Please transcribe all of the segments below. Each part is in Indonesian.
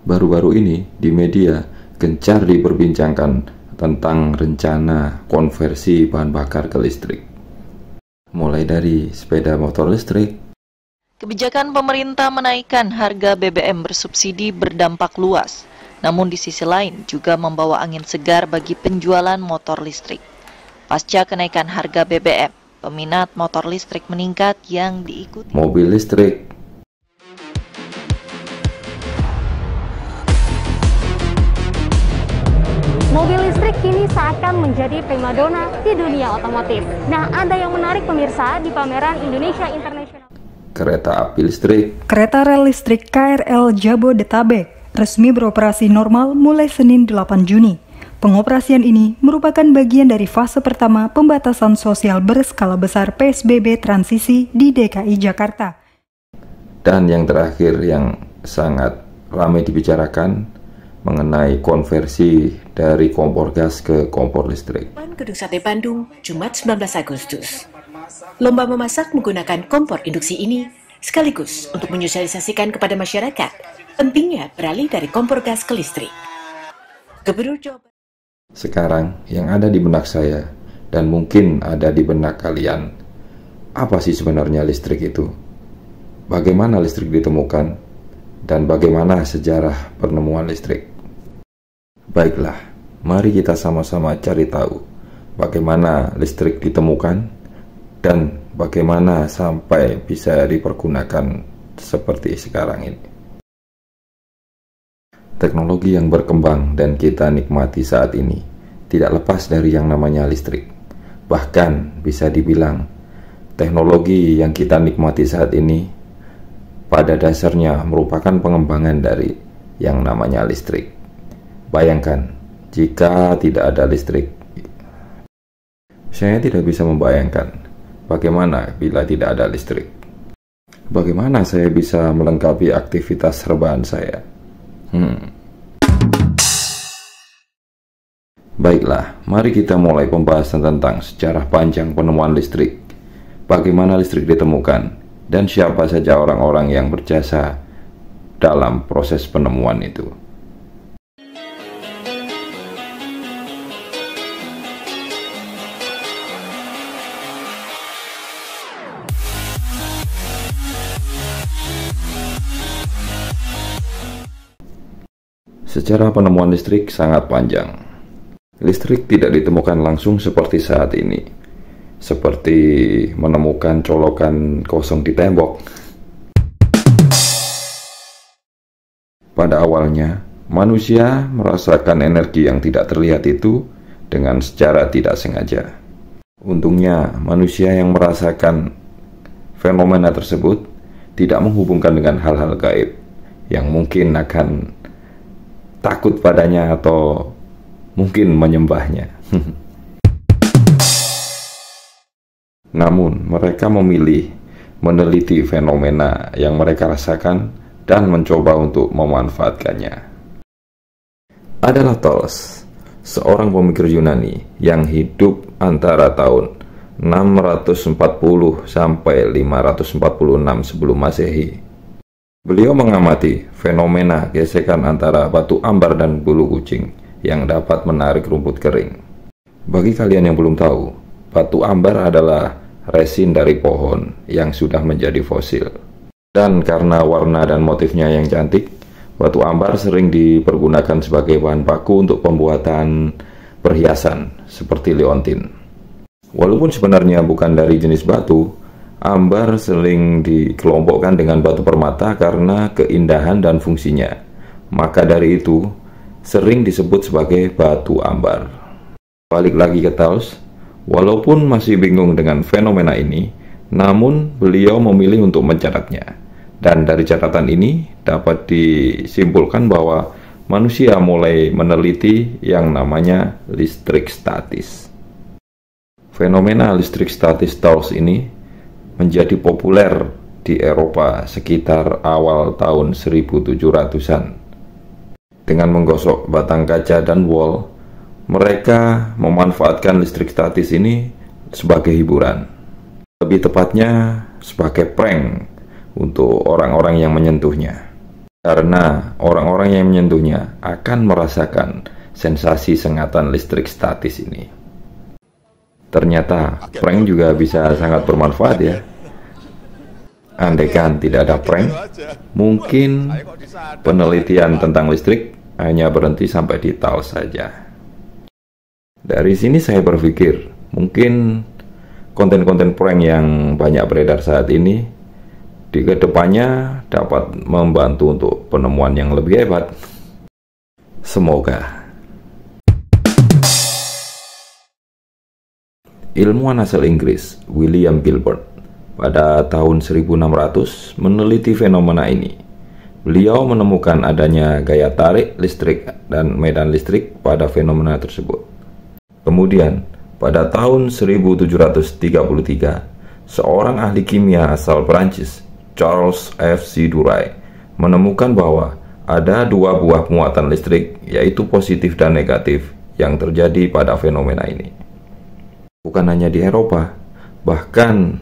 Baru-baru ini di media gencar diperbincangkan tentang rencana konversi bahan bakar ke listrik. Mulai dari sepeda motor listrik. Kebijakan pemerintah menaikkan harga BBM bersubsidi berdampak luas, namun di sisi lain juga membawa angin segar bagi penjualan motor listrik. Pasca kenaikan harga BBM, peminat motor listrik meningkat yang diikuti mobil listrik. Mobil listrik kini seakan menjadi primadona di dunia otomotif. Nah, ada yang menarik pemirsa di pameran Indonesia International. Kereta api listrik. Kereta rel listrik KRL Jabodetabek resmi beroperasi normal mulai Senin 8 Juni. Pengoperasian ini merupakan bagian dari fase pertama pembatasan sosial berskala besar PSBB transisi di DKI Jakarta. Dan yang terakhir yang sangat ramai dibicarakan mengenai konversi dari kompor gas ke kompor listrik. Gedung Sate Bandung, Jumat 19 Agustus. Lomba memasak menggunakan kompor induksi ini sekaligus untuk menyosialisasikan kepada masyarakat pentingnya beralih dari kompor gas ke listrik. Gubernur Jawa Barat. Sekarang yang ada di benak saya dan mungkin ada di benak kalian, apa sih sebenarnya listrik itu? Bagaimana listrik ditemukan? Dan bagaimana sejarah penemuan listrik? Baiklah, mari kita sama-sama cari tahu bagaimana listrik ditemukan dan bagaimana sampai bisa dipergunakan seperti sekarang ini. Teknologi yang berkembang dan kita nikmati saat ini tidak lepas dari yang namanya listrik. Bahkan bisa dibilang teknologi yang kita nikmati saat ini pada dasarnya merupakan pengembangan dari yang namanya listrik. Bayangkan, jika tidak ada listrik, saya tidak bisa membayangkan bagaimana bila tidak ada listrik. Bagaimana saya bisa melengkapi aktivitas rebahan saya? Baiklah, mari kita mulai pembahasan tentang sejarah panjang penemuan listrik. Bagaimana listrik ditemukan? Dan siapa saja orang-orang yang berjasa dalam proses penemuan itu. Sejarah penemuan listrik sangat panjang. Listrik tidak ditemukan langsung seperti saat ini. Seperti menemukan colokan kosong di tembok. Pada awalnya, manusia merasakan energi yang tidak terlihat itu dengan secara tidak sengaja. Untungnya, manusia yang merasakan fenomena tersebut tidak menghubungkan dengan hal-hal gaib yang mungkin akan takut padanya atau mungkin menyembahnya. Namun, mereka memilih meneliti fenomena yang mereka rasakan dan mencoba untuk memanfaatkannya. Adalah Thales, seorang pemikir Yunani yang hidup antara tahun 640 sampai 546 sebelum Masehi. Beliau mengamati fenomena gesekan antara batu ambar dan bulu kucing yang dapat menarik rumput kering. Bagi kalian yang belum tahu, batu ambar adalah resin dari pohon yang sudah menjadi fosil. Dan karena warna dan motifnya yang cantik, batu ambar sering dipergunakan sebagai bahan baku untuk pembuatan perhiasan seperti liontin. Walaupun sebenarnya bukan dari jenis batu, ambar sering dikelompokkan dengan batu permata karena keindahan dan fungsinya. Maka dari itu, sering disebut sebagai batu ambar. Balik lagi ke Thales. Walaupun masih bingung dengan fenomena ini, namun beliau memilih untuk mencatatnya. Dan dari catatan ini dapat disimpulkan bahwa manusia mulai meneliti yang namanya listrik statis. Fenomena listrik statis Thales ini menjadi populer di Eropa sekitar awal tahun 1700-an. Dengan menggosok batang kaca dan wol, mereka memanfaatkan listrik statis ini sebagai hiburan. Lebih tepatnya sebagai prank untuk orang-orang yang menyentuhnya. karena orang-orang yang menyentuhnya akan merasakan sensasi sengatan listrik statis ini. Ternyata prank juga bisa sangat bermanfaat ya. Andaikan tidak ada prank, mungkin penelitian tentang listrik hanya berhenti sampai di TAL saja. Dari sini saya berpikir, mungkin konten-konten prank yang banyak beredar saat ini di kedepannya dapat membantu untuk penemuan yang lebih hebat. Semoga. Ilmuwan asal Inggris, William Gilbert, pada tahun 1600 meneliti fenomena ini. Beliau menemukan adanya gaya tarik listrik dan medan listrik pada fenomena tersebut. Kemudian, pada tahun 1733, seorang ahli kimia asal Prancis, Charles F. C. Duray, menemukan bahwa ada dua buah muatan listrik, yaitu positif dan negatif, yang terjadi pada fenomena ini. Bukan hanya di Eropa, bahkan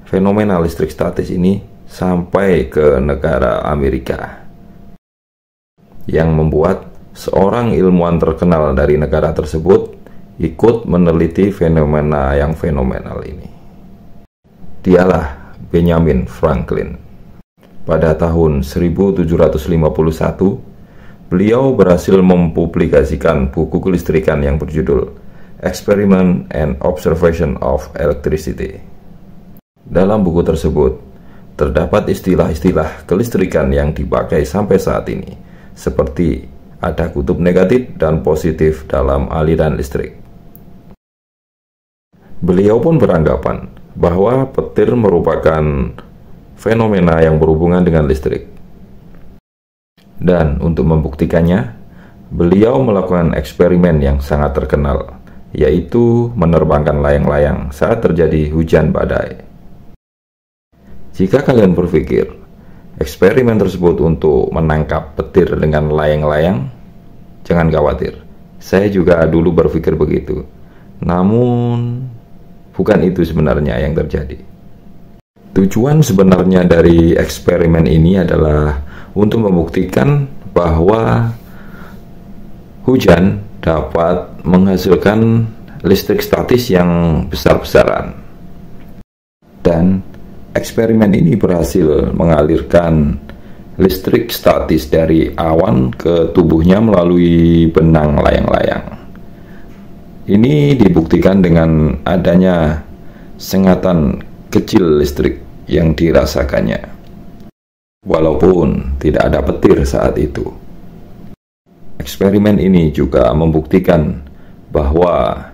fenomena listrik statis ini sampai ke negara Amerika, yang membuat seorang ilmuwan terkenal dari negara tersebut ikut meneliti fenomena yang fenomenal ini. Dialah Benjamin Franklin. Pada tahun 1751, beliau berhasil mempublikasikan buku kelistrikan yang berjudul Experiment and Observation of Electricity. Dalam buku tersebut, terdapat istilah-istilah kelistrikan yang dipakai sampai saat ini, seperti ada kutub negatif dan positif dalam aliran listrik. Beliau pun beranggapan bahwa petir merupakan fenomena yang berhubungan dengan listrik. Dan untuk membuktikannya, beliau melakukan eksperimen yang sangat terkenal, yaitu menerbangkan layang-layang saat terjadi hujan badai. Jika kalian berpikir eksperimen tersebut untuk menangkap petir dengan layang-layang, jangan khawatir. Saya juga dulu berpikir begitu. Namun, bukan itu sebenarnya yang terjadi. Tujuan sebenarnya dari eksperimen ini adalah untuk membuktikan bahwa hujan dapat menghasilkan listrik statis yang besar-besaran. Dan eksperimen ini berhasil mengalirkan listrik statis dari awan ke tubuhnya melalui benang layang-layang. Ini dibuktikan dengan adanya sengatan kecil listrik yang dirasakannya, walaupun tidak ada petir saat itu. Eksperimen ini juga membuktikan bahwa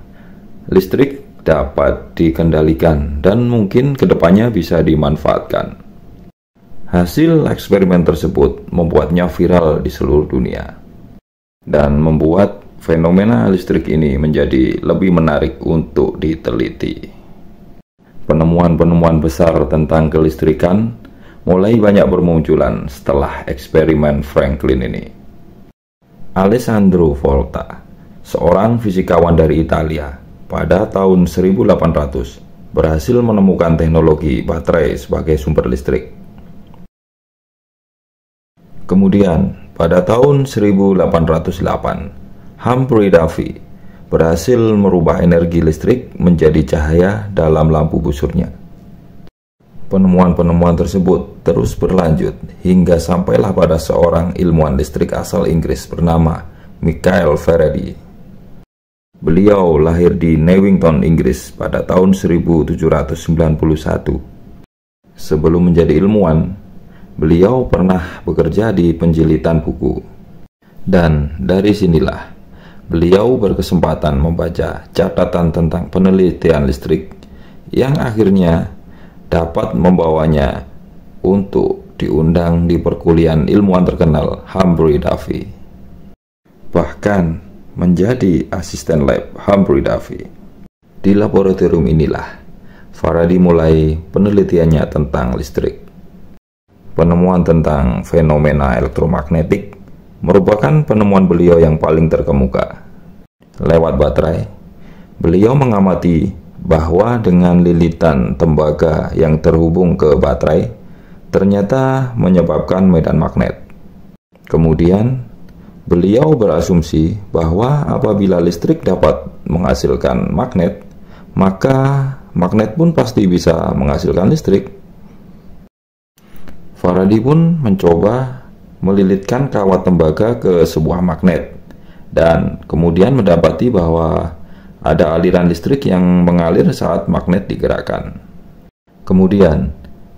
listrik dapat dikendalikan dan mungkin kedepannya bisa dimanfaatkan. Hasil eksperimen tersebut membuatnya viral di seluruh dunia dan membuat fenomena listrik ini menjadi lebih menarik untuk diteliti. Penemuan-penemuan besar tentang kelistrikan mulai banyak bermunculan setelah eksperimen Franklin ini. Alessandro Volta, seorang fisikawan dari Italia, pada tahun 1800 berhasil menemukan teknologi baterai sebagai sumber listrik. Kemudian, pada tahun 1808, Humphrey Davy berhasil merubah energi listrik menjadi cahaya dalam lampu busurnya. Penemuan-penemuan tersebut terus berlanjut hingga sampailah pada seorang ilmuwan listrik asal Inggris bernama Michael Faraday. Beliau lahir di Newington, Inggris pada tahun 1791. Sebelum menjadi ilmuwan, beliau pernah bekerja di penjilitan buku. Dan dari sinilah beliau berkesempatan membaca catatan tentang penelitian listrik yang akhirnya dapat membawanya untuk diundang di perkuliahan ilmuwan terkenal Humphrey Davy, bahkan menjadi asisten lab Humphrey Davy. Di laboratorium inilah Faraday mulai penelitiannya tentang listrik. Penemuan tentang fenomena elektromagnetik merupakan penemuan beliau yang paling terkemuka. Lewat baterai, beliau mengamati bahwa dengan lilitan tembaga yang terhubung ke baterai ternyata menyebabkan medan magnet. Kemudian, beliau berasumsi bahwa apabila listrik dapat menghasilkan magnet, maka magnet pun pasti bisa menghasilkan listrik. Faraday pun mencoba melilitkan kawat tembaga ke sebuah magnet dan kemudian mendapati bahwa ada aliran listrik yang mengalir saat magnet digerakkan. Kemudian,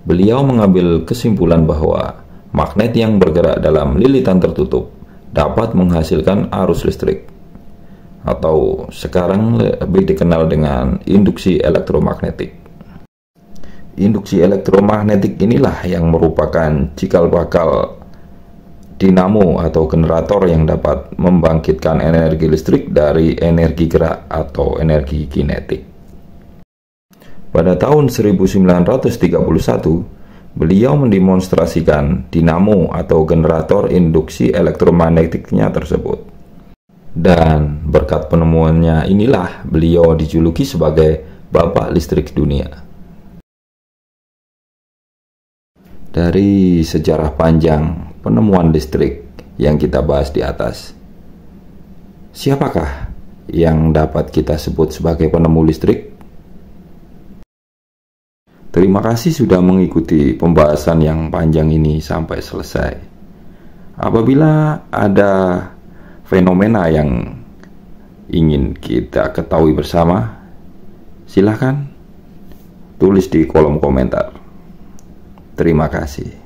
beliau mengambil kesimpulan bahwa magnet yang bergerak dalam lilitan tertutup dapat menghasilkan arus listrik, atau sekarang lebih dikenal dengan induksi elektromagnetik. Induksi elektromagnetik inilah yang merupakan cikal bakal dinamo atau generator yang dapat membangkitkan energi listrik dari energi gerak atau energi kinetik. Pada tahun 1931, beliau mendemonstrasikan dinamo atau generator induksi elektromagnetiknya tersebut. Dan berkat penemuannya inilah beliau dijuluki sebagai Bapak Listrik Dunia. Dari sejarah panjang penemuan listrik yang kita bahas di atas, siapakah yang dapat kita sebut sebagai penemu listrik? Terima kasih sudah mengikuti pembahasan yang panjang ini sampai selesai. Apabila ada fenomena yang ingin kita ketahui bersama, silahkan tulis di kolom komentar. Terima kasih.